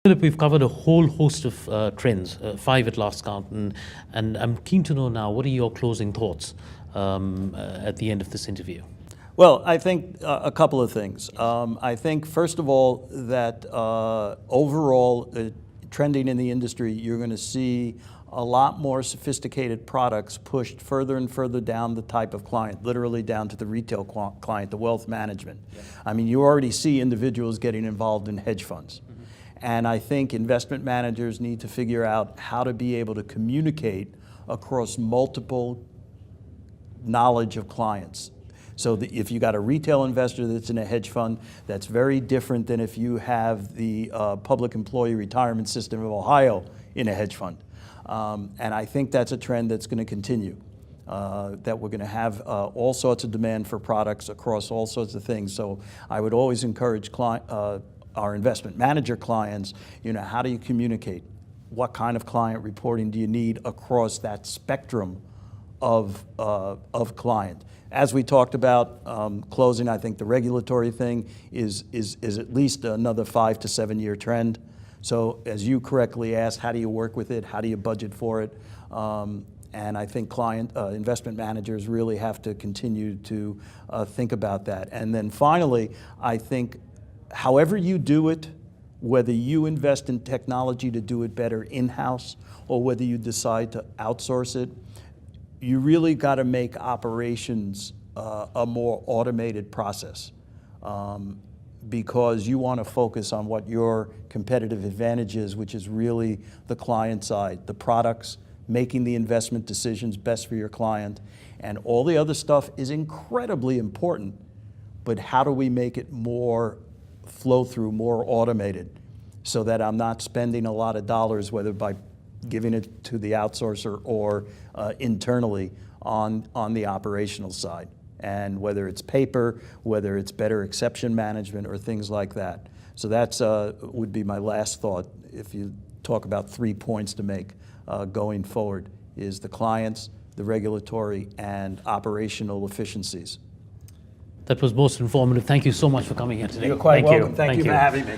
Philip, we've covered a whole host of trends, 5 at last count, and I'm keen to know now, what are your closing thoughts at the end of this interview? Well, I think a couple of things. I think, first of all, that overall, trending in the industry, you're going to see a lot more sophisticated products pushed further and further down the type of client, literally down to the retail client, the wealth management. Yeah. I mean, you already see individuals getting involved in hedge funds. Mm-hmm. And I think investment managers need to figure out how to be able to communicate across multiple knowledge of clients. So if you got a retail investor that's in a hedge fund, that's very different than if you have the Public Employee Retirement System of Ohio in a hedge fund. And I think that's a trend that's going to continue, that we're going to have all sorts of demand for products across all sorts of things. So I would always encourage our investment manager clients, how do you communicate? What kind of client reporting do you need across that spectrum of client? As we talked about closing, I think the regulatory thing is at least another 5 to 7 year trend. So as you correctly asked, how do you work with it? How do you budget for it? And I think investment managers really have to continue to think about that. And then finally, I think however you do it, whether you invest in technology to do it better in-house or whether you decide to outsource it, you really got to make operations a more automated process, because you want to focus on what your competitive advantage is, which is really the client side, the products, making the investment decisions best for your client, and all the other stuff is incredibly important, but how do we make it more flow through, more automated, so that I'm not spending a lot of dollars, whether by giving it to the outsourcer or internally on the operational side. And whether it's paper, whether it's better exception management or things like that. So that's would be my last thought if you talk about 3 points to make going forward, is the clients, the regulatory, and operational efficiencies. That was most informative. Thank you so much for coming here today. You're quite welcome. Thank you for having me.